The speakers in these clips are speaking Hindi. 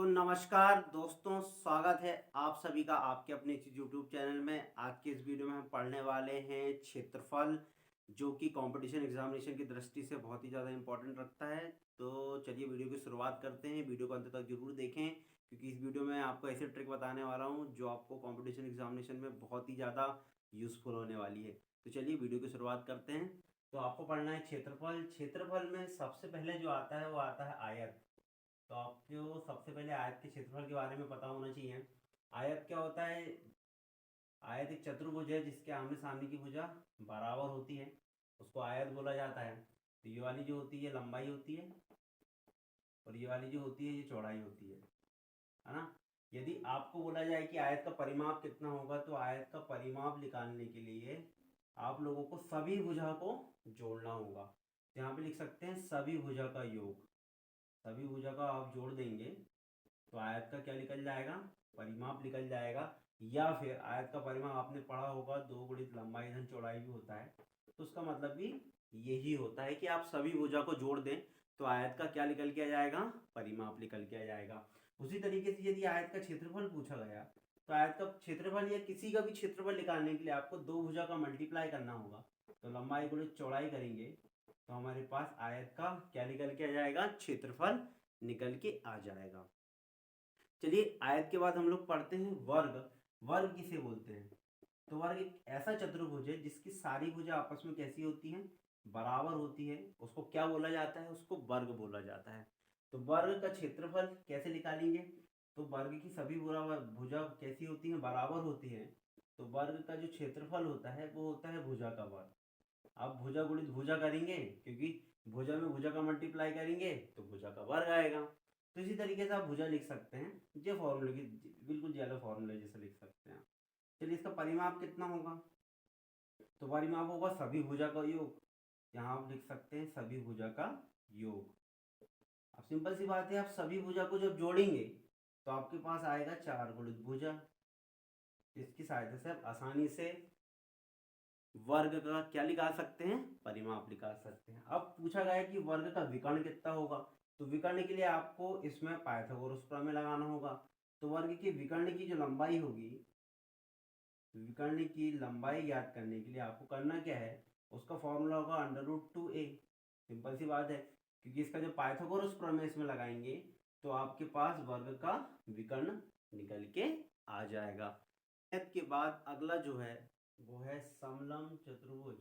नमस्कार दोस्तों, स्वागत है आप सभी का आपके अपने यूट्यूब चैनल में। आज के इस वीडियो में हम पढ़ने वाले हैं क्षेत्रफल, जो कि कंपटीशन एग्जामिनेशन की दृष्टि से बहुत ही ज़्यादा इंपॉर्टेंट रखता है। तो चलिए वीडियो की शुरुआत करते हैं। वीडियो को अंत तक जरूर देखें, क्योंकि इस वीडियो में आपको ऐसी ट्रिक बताने वाला हूँ जो आपको कंपटीशन एग्जामिनेशन में बहुत ही ज़्यादा यूजफुल होने वाली है। तो चलिए वीडियो की शुरुआत करते हैं। तो आपको पढ़ना है क्षेत्रफल। क्षेत्रफल में सबसे पहले जो आता है वो आता है आयत। तो आपको सबसे पहले आयत के क्षेत्रफल के बारे में पता होना चाहिए। आयत क्या होता है? आयत एक चतुर्भुज है जिसके आमने सामने की भुजा बराबर होती है, उसको आयत बोला जाता है। तो ये वाली जो होती है लंबाई होती है, और ये वाली जो होती है ये चौड़ाई होती है ना। यदि आपको बोला जाए कि आयत का परिमाप कितना होगा, तो आयत का परिमाप निकालने के लिए आप लोगों को सभी भुजा को जोड़ना होगा। तो यहाँ पे लिख सकते हैं सभी भुजा का योग। सभी भुजा का आप जोड़ देंगे तो आयत का क्या निकल जाएगा? परिमाप निकल जाएगा। या फिर आयत का परिमाप आपने पढ़ा होगा, 2 गुणित लंबाई धन चौड़ाई भी होता है। तो उसका मतलब भी यही होता है कि आप सभी भुजा को जोड़ दें तो आयत का क्या निकल के आ जाएगा? परिमाप निकल के आ जाएगा। उसी तरीके से यदि आयत का क्षेत्रफल पूछा गया, तो आयत का क्षेत्रफल या किसी का भी क्षेत्रफल निकालने के लिए आपको 2 भुजा का मल्टीप्लाई करना होगा। तो लंबाई गुणित चौड़ाई करेंगे तो हमारे पास आयत का क्या निकल के आ जाएगा? क्षेत्रफल निकल के आ जाएगा। चलिए आयत के बाद हम लोग पढ़ते हैं वर्ग। वर्ग किसे बोलते हैं? तो वर्ग एक ऐसा चतुर्भुज है जिसकी सारी भुजा आपस में कैसी होती हैं? बराबर होती है। उसको क्या बोला जाता है? उसको वर्ग बोला जाता है। तो वर्ग का क्षेत्रफल कैसे निकालेंगे? तो वर्ग की सभी भुजा कैसी होती हैं? बराबर होती है। तो वर्ग का जो क्षेत्रफल होता है वो होता है भुजा का वर्ग। आप भुजा गुणित भुजा करेंगे, क्योंकि भुजा में भुजा का मल्टीप्लाई करेंगे तो भुजा का वर्ग आएगा। तो इसी तरीके से आप भुजा लिख सकते हैं, जो फॉर्मूले की बिल्कुल ज्यादा फॉर्मूले जैसे लिख सकते हैं। चलिए इसका परिमाप कितना होगा? तो परिमाप होगा सभी भुजा का योग। यहाँ आप लिख सकते हैं सभी भुजा का योग। अब सिंपल सी बात है, आप सभी भुजा को जब जोड़ेंगे तो आपके पास आएगा 4 गुणित भुजा। इसकी सहायता से आप आसानी से वर्ग का क्या निकाल सकते हैं? परिमाप निकाल सकते हैं। अब पूछा गया है कि वर्ग का विकर्ण कितना होगा। तो विकर्ण के लिए आपको इसमें पाइथागोरस प्रमेय लगाना होगा। तो वर्ग के विकर्ण की जो लंबाई होगी, विकर्ण की लंबाई ज्ञात करने के लिए आपको करना क्या है? उसका फॉर्मूला होगा √2a। सिंपल सी बात है, क्योंकि इसका जो पाइथागोरस प्रमेय इसमें लगाएंगे तो आपके पास वर्ग का विकर्ण निकल के आ जाएगा। के बाद अगला जो है वो है समलंब चतुर्भुज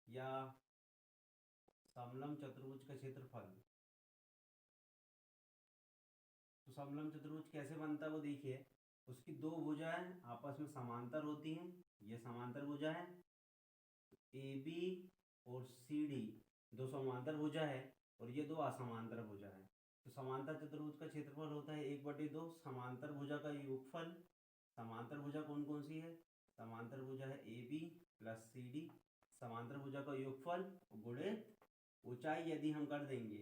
या समलंब चतुर्भुज का क्षेत्रफल। तो समलंब चतुर्भुज कैसे बनता है वो देखिए। उसकी 2 भुजाएं आपस में समांतर होती हैं। ये समांतर भुजा है ए बी, और सी डी दो समांतर भुजा है, और ये 2 असमांतर भुजा है। तो समांतर चतुर्भुज का क्षेत्रफल होता है 1/2 समांतर भुजा का योगफल। समांतर भुजा कौन कौन सी है? समांतर भुजा है A B plus C D. समांतर भुजा का योगफल गुणित ऊंचाई यदि हम कर देंगे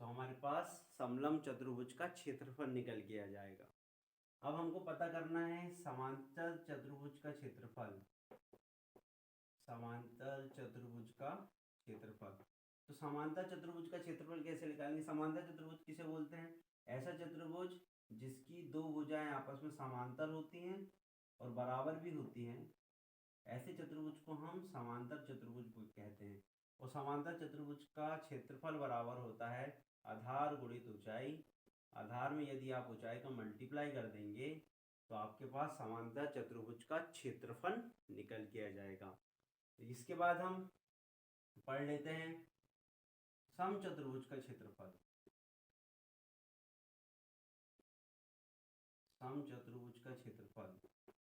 तो हमारे पास समलंब चतुर्भुज का क्षेत्रफल निकल के आ जाएगा। अब हमको पता करना है समांतर चतुर्भुज का क्षेत्रफल। समांतर चतुर्भुज का क्षेत्रफल। तो समांतर चतुर्भुज का क्षेत्रफल कैसे निकालेंगे? समांतर चतुर्भुज किसे बोलते हैं? ऐसा चतुर्भुज जिसकी 2 भुजाएं आपस में समांतर होती हैं और बराबर भी होती हैं, ऐसे चतुर्भुज को हम समांतर चतुर्भुज कहते हैं। और समांतर चतुर्भुज का क्षेत्रफल बराबर होता है आधार गुणित ऊंचाई। आधार में यदि आप ऊंचाई का मल्टीप्लाई कर देंगे तो आपके पास समांतर चतुर्भुज का क्षेत्रफल निकल के आ जाएगा। तो इसके बाद हम पढ़ लेते हैं समचतुर्भुज का क्षेत्रफल। समचतुर्भुज का क्षेत्रफल,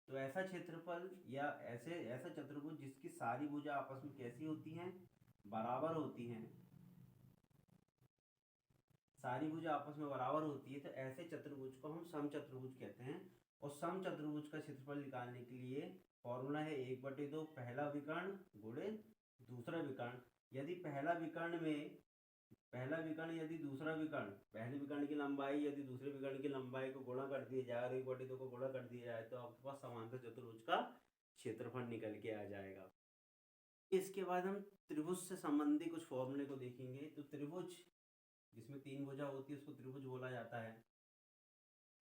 तो ऐसा क्षेत्रफल या ऐसा चतुर्भुज जिसकी सारी भुजा आपस में कैसी होती हैं? बराबर होती हैं। सारी भुजा आपस में बराबर होती है, तो ऐसे चतुर्भुज को हम समचतुर्भुज कहते हैं। और समचतुर्भुज का क्षेत्रफल निकालने के लिए फॉर्मूला है 1/2 पहला विकर्ण गुणित दूसरा विकर्ण। यदि यदि दूसरा विकर्ण, पहले विकर्ण की लंबाई यदि दूसरे विकर्ण की लंबाई को गुणा कर दिया जाए और 1/2 को गुणा कर दिया जाए तो आपके पास समांतर चतुर्भुज का क्षेत्रफल निकल के आ जाएगा। इसके बाद हम त्रिभुज से संबंधित कुछ फॉर्मूले को देखेंगे। तो त्रिभुज जिसमें 3 भुजा होती है उसको त्रिभुज बोला जाता है।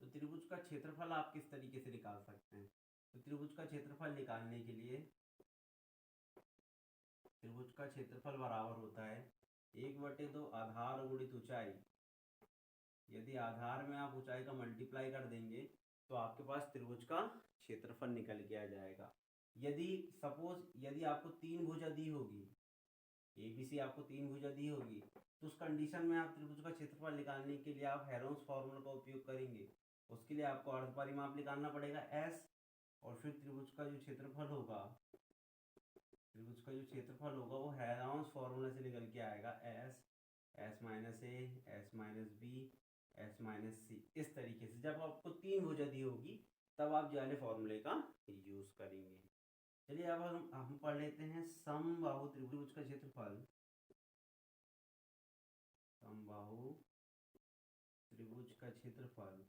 तो त्रिभुज का क्षेत्रफल आप किस तरीके से निकाल सकते हैं? तो त्रिभुज का क्षेत्रफल निकालने के लिए त्रिभुज का क्षेत्रफल बराबर होता है 1/2 आधार गुणित ऊंचाई। यदि आधार में आप ऊंचाई का मल्टीप्लाई कर देंगे तो आपके पास त्रिभुज का क्षेत्रफल निकल के आ जाएगा। यदि सपोज यदि आपको 3 भुजा दी होगी, ABC आपको 3 भुजा दी होगी, तो उस कंडीशन में आप त्रिभुज का क्षेत्रफल निकालने के लिए आप हेरोन्स फॉर्मूला का उपयोग करेंगे। उसके लिए आपको अर्ध परिमाप निकालना पड़ेगा S, और फिर त्रिभुज का जो क्षेत्रफल होगा वो हेरोन्स फॉर्मूला से निकल के आएगा S, S minus A, S minus B, S minus C। इस तरीके से जब आपको 3 भुजा दी होगी तब आप जो वाले फॉर्मूले का यूज करेंगे। चलिए अब हम पढ़ लेते हैं समबाहु त्रिभुज का क्षेत्रफल। समबाहु त्रिभुज का क्षेत्रफल।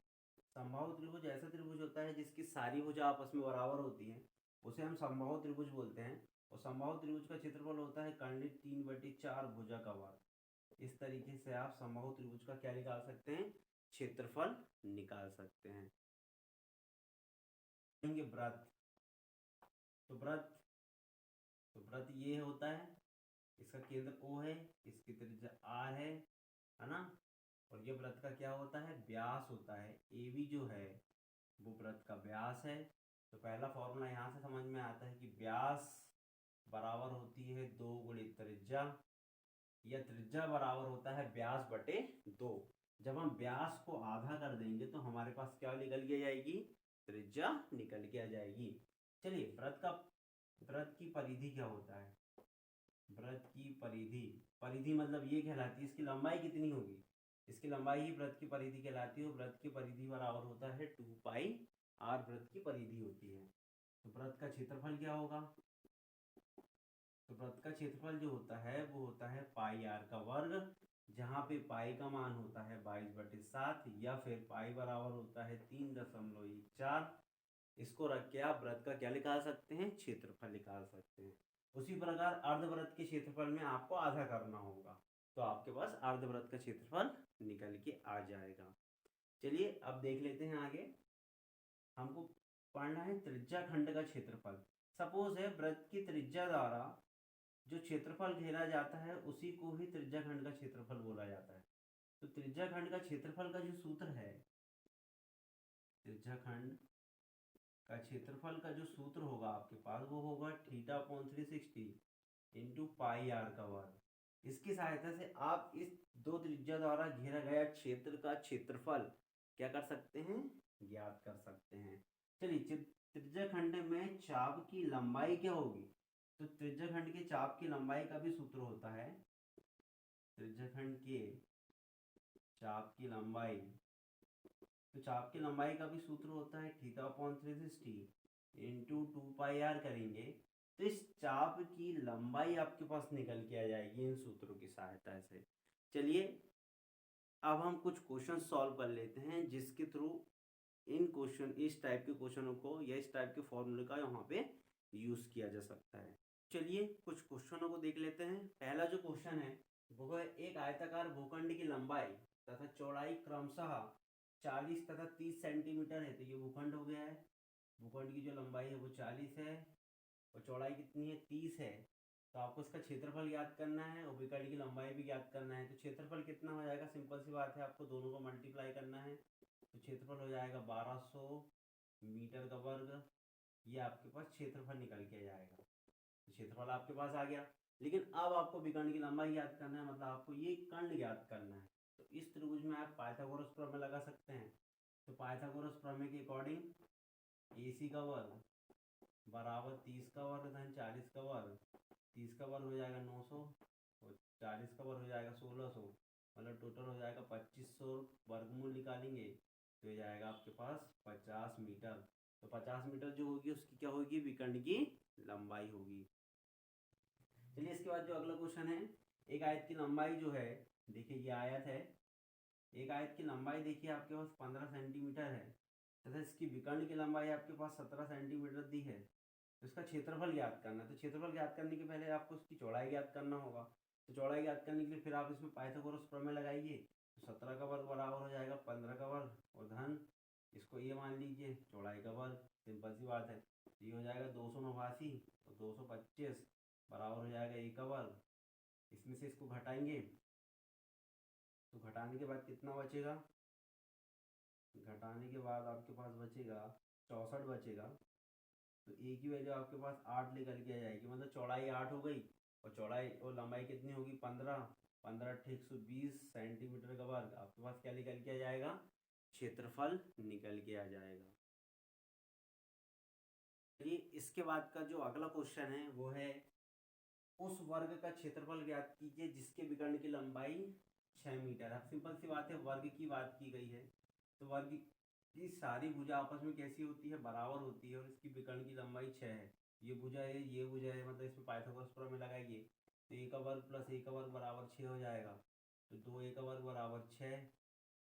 समबाहु त्रिभुज ऐसा त्रिभुज होता है जिसकी सारी भुजा आपस में बराबर होती हैं, उसे हम समबाहु त्रिभुज बोलते हैं। और समबाहु त्रिभुज का क्षेत्रफल होता है कर्णित 3/4 भुजा का वर्ग। इस तरीके से आप समबाहु त्रिभुज का क्या निकाल सकते हैं? क्षेत्रफल निकाल सकते हैं। व्रत, तो व्रत ये होता है, इसका केंद्र O है, इसकी त्रिज्या R है ना। और ये व्रत का क्या होता है? व्यास होता है। AB जो है वो व्रत का व्यास है। तो पहला फॉर्मूला यहाँ से समझ में आता है कि व्यास बराबर होती है 2 गुणित त्रिज्या, या त्रिज्या बराबर होता है व्यास बटे 2। जब हम व्यास को आधा कर देंगे तो हमारे पास क्या निकल के जाएगी? त्रिज्या निकल के आ जाएगी। चलिए व्रत की परिधि क्या होता है? व्रत की परिधि मतलब ये कहलाती है इसकी लंबाई कितनी होगी, इसकी लंबाई ही व्रत की परिधि कहलाती है। व्रत की परिधि बराबर होता है 2πr, व्रत की परिधि होती है। तो व्रत का क्षेत्रफल क्या होगा? तो व्रत का क्षेत्रफल जो होता है वो होता है πr का वर्ग, जहाँ पे पाई का मान होता है 22/7, या फिर पाई बराबर होता है 3.14। इसको रख के आप व्रत का क्या निकाल सकते हैं? क्षेत्रफल निकाल सकते हैं। उसी प्रकार अर्धव्रत के क्षेत्रफल में आपको आधा करना होगा, तो आपके पास अर्धव्रत का क्षेत्रफल निकल के आ जाएगा। चलिए अब देख लेते हैं आगे। हमको पढ़ना है त्रिज्या खंड का क्षेत्रफल। सपोज है व्रत की त्रिज्या द्वारा जो क्षेत्रफल घेरा जाता है उसी को ही त्रिज्या खंड का क्षेत्रफल बोला जाता है। तो त्रिज्या खंड का क्षेत्रफल का जो सूत्र है, त्रिज्या खंड का क्षेत्रफल का जो सूत्र होगा आपके पास वो होगा θ/360 इंटू πr का वर्ग। इसकी सहायता से आप इस दो त्रिज्या द्वारा घेरा गया क्षेत्र का क्षेत्रफल क्या कर सकते हैं? ज्ञात कर सकते हैं। चलिए त्रिज्या खंड में चाप की लंबाई क्या होगी? तो त्रिज्या खंड के चाप की लंबाई का भी सूत्र होता है, त्रिज्या खंड के चाप की लंबाई, तो चाप की लंबाई का भी सूत्र होता है θ/360 इंटू 2πr करेंगे तो इस चाप की लंबाई आपके पास निकल के आ जाएगी इन सूत्रों की सहायता से। चलिए अब हम कुछ क्वेश्चन सॉल्व कर लेते हैं जिसके थ्रू इस टाइप के क्वेश्चनों को या इस टाइप के फॉर्मूले का यहाँ पे यूज किया जा सकता है। चलिए कुछ क्वेश्चनों को देख लेते हैं। पहला जो क्वेश्चन है वो है एक आयताकार भूखंड की लंबाई तथा चौड़ाई क्रमशः 40 तथा 30 सेंटीमीटर है। तो ये भूखंड हो गया है, भूखंड की जो लंबाई है वो 40 है और चौड़ाई कितनी है? 30 है। तो आपको इसका क्षेत्रफल ज्ञात करना है और भूखंड की लंबाई भी ज्ञात करना है। तो क्षेत्रफल कितना हो जाएगा? सिंपल सी बात है, आपको दोनों को मल्टीप्लाई करना है। तो क्षेत्रफल हो जाएगा 1200 मीटर का वर्ग। ये आपके पास क्षेत्रफल निकल के जाएगा। तो क्षेत्रफल आपके पास आ गया। लेकिन अब आपको विकर्ण की लंबाई ज्ञात करना है, मतलब आपको ये कर्ण ज्ञात करना है। तो इस त्रिभुज में आप पाइथागोरस प्रमेय लगा सकते हैं। तो पाइथागोरस प्रमेय के अकॉर्डिंग AC का वर्ग बराबर 30 का वर्ग धन 40 का वर्ग, 30 का वर्ग हो जाएगा 900 और 40 का वर्ग हो जाएगा 1600, मतलब टोटल हो जाएगा 2500। वर्गमूल निकालेंगे तो हो जाएगा आपके पास 50 मीटर। तो 50 मीटर जो होगी उसकी क्या होगी? विकर्ण की लंबाई होगी। चलिए इसके बाद जो अगला क्वेश्चन है, एक आयत की लंबाई जो है, देखिए ये आयत है, एक आयत की लंबाई देखिए आपके पास 15 सेंटीमीटर है तथा इसकी विकर्ण की लंबाई आपके पास 17 सेंटीमीटर दी है। तो इसका क्षेत्रफल ज्ञात करना है। तो क्षेत्रफल ज्ञात करने के पहले आपको इसकी चौड़ाई ज्ञात करना होगा। तो चौड़ाई ज्ञात करने के लिए फिर आप इसमें पाइथागोरस प्रमेय लगाइए। तो 17 का वर्ग बराबर हो जाएगा 15 का वर्ग और धन इसको ये मान लीजिए चौड़ाई का वर्ग, सिंपल सी बात है। ये हो जाएगा 289 और 225 बराबर हो जाएगा ए का वर्ग। इसमें से इसको घटाएंगे तो घटाने के बाद कितना बचेगा, घटाने के बाद आपके पास बचेगा 64 बचेगा। तो ए की वैल्यू आपके पास 8 निकल के आ जाएगी, मतलब चौड़ाई 8 हो गई और चौड़ाई और लंबाई कितनी होगी 15, 120 सेंटीमीटर का वर्ग। आपके पास क्या निकल के आ जाएगा, क्षेत्रफल निकल के आ जाएगा। ये इसके बाद का जो अगला क्वेश्चन है वो है उस वर्ग का क्षेत्रफल ज्ञात कीजिए जिसके विकर्ण की लंबाई 6 मीटर। अब सिंपल सी बात है, वर्ग की बात की गई है तो वर्ग की सारी भुजा आपस में कैसी होती है, बराबर होती है और इसकी विकर्ण की लंबाई 6 है। ये भुजा है, ये भुजा है, मतलब इसमें पाइथागोरस प्रमेय लगाएंगे तो ए का वर्ग प्लस ए का वर्ग बराबर 6 हो जाएगा। तो 2a का वर्ग बराबर 6,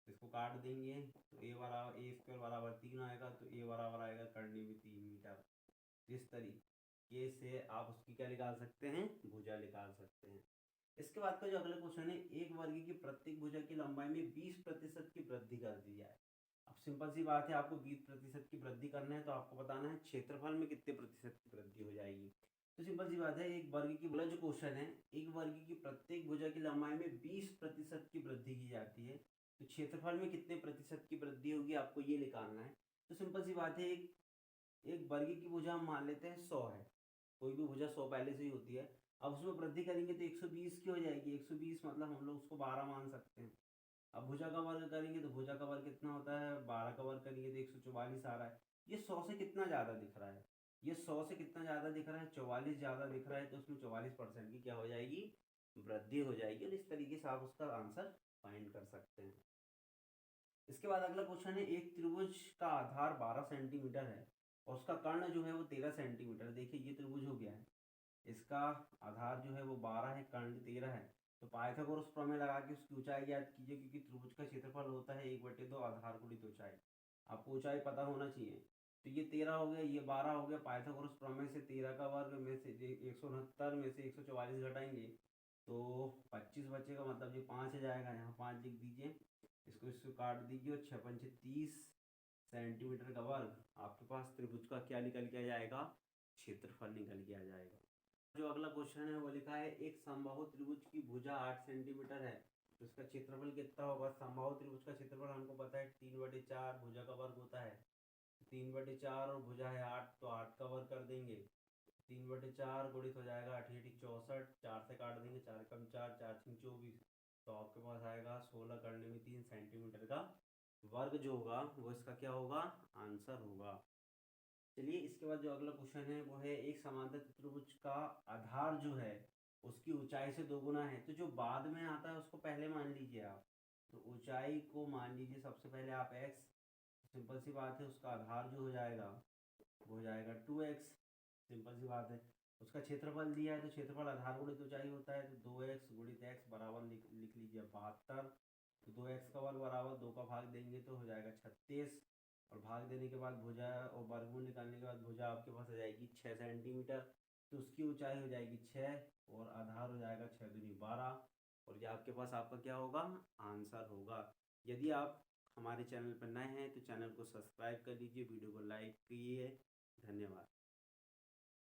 इसको काट देंगे तो ए बराबर ए स्क्वायर बराबर 3 आएगा, तो ए बराबर आएगा करने में 3 मीटर। इस तरीके से आप उसकी क्या निकाल सकते हैं, भुजा निकाल सकते हैं। इसके बाद का जो अगला क्वेश्चन है, एक वर्ग की प्रत्येक भुजा की लंबाई में 20% की वृद्धि कर दी जाए। अब सिंपल सी बात है, आपको 20% की वृद्धि करना है तो आपको बताना है क्षेत्रफल में कितने प्रतिशत की वृद्धि हो जाएगी। तो सिंपल सी बात है, एक वर्ग की जो क्वेश्चन है, एक वर्ग की प्रत्येक भुजा की लंबाई में 20% की वृद्धि की जाती है तो क्षेत्रफल में कितने प्रतिशत की वृद्धि होगी, आपको ये निकालना है। तो सिंपल सी बात है, एक वर्ग की भुजा हम मान लेते हैं 100 है, कोई भी भुजा 100 पहले से ही होती है। अब उसमें वृद्धि करेंगे तो 120 की हो जाएगी, 120 मतलब हम लोग उसको 12 मान सकते हैं। अब भुजा का वर्ग करेंगे तो भुजा का वर्ग कितना होता है, 12 का वर्ग करेंगे तो 144 आ रहा है। ये 100 से कितना ज़्यादा दिख रहा है, ये 100 से कितना ज़्यादा दिख रहा है, 44 ज़्यादा दिख रहा है, तो उसमें 44% की क्या हो जाएगी, वृद्धि हो जाएगी। और इस तरीके से आप उसका आंसर फाइंड कर सकते हैं। इसके बाद अगला क्वेश्चन है, एक त्रिभुज का आधार 12 सेंटीमीटर है और उसका कर्ण जो है वो 13 सेंटीमीटर। देखिए ये त्रिभुज हो गया है, इसका आधार जो है वो 12 है, कर्ण 13 है। तो पाइथागोरस प्रमेय लगा के उसकी ऊंचाई ज्ञात कीजिए, क्योंकि त्रिभुज का क्षेत्रफल होता है 1/2 आधार गुणित ऊंचाई। आपको ऊंचाई पता होना चाहिए। तो ये 13 हो गया, ये 12 हो गया। पाइथागोरस प्रमेय से 13 का वर्ग में से 169 में से 144 घटाएंगे तो 25 बचेगा, मतलब ये 5 आ जाएगा, यहाँ 5 लिख दीजिए, इसको काट दीजिए और 6 पंचे 30 सेंटीमीटर का वर्ग। आपके पास त्रिभुज का क्या निकल के आ जाएगा, क्षेत्रफल निकल के आ जाएगा। जो अगला क्वेश्चन है वो लिखा है, एक समबाहु त्रिभुज की भुजा 8 सेंटीमीटर है तो उसका क्षेत्रफल कितना होगा। समबाहु त्रिभुज का क्षेत्रफल हमको पता है 3/4 भुजा का वर्ग होता है। 3/4 और भुजा है 8 तो 8 का वर्ग कर देंगे, 3/4 गुणित हो जाएगा 8 8 64, 4 से काट देंगे, 4 कम 4 4 6 24, तो आपके पास आएगा 16 करने में 3 सेंटीमीटर का वर्ग जो होगा वो इसका क्या होगा, आंसर होगा। चलिए इसके बाद जो अगला क्वेश्चन है वो है, एक समांतर चतुर्भुज का आधार जो है उसकी ऊंचाई से 2 गुना है। तो जो बाद में आता है उसको पहले मान लीजिए आप। तो ऊंचाई को मान लीजिए सबसे पहले आप x, सिंपल सी बात है, उसका आधार जो हो जाएगा वो हो जाएगा 2x, सिंपल सी बात है। उसका क्षेत्रफल दिया है तो क्षेत्रफल आधार गुणित ऊंचाई होता है, तो 2x गुणित x बराबर लिख लीजिए 72। तो 2x का वर्ग बराबर 2 का भाग देंगे तो हो जाएगा 36, और भाग देने के बाद भुजा और वर्गमूल निकालने के बाद भुजा आपके पास आ जाएगी 6 सेंटीमीटर। तो उसकी ऊंचाई हो जाएगी 6 और आधार हो जाएगा 6 दूनी 12, और ये आपके पास आपका क्या होगा, आंसर होगा। यदि आप हमारे चैनल पर नए हैं तो चैनल को सब्सक्राइब कर लीजिए, वीडियो को लाइक कीजिए। धन्यवाद।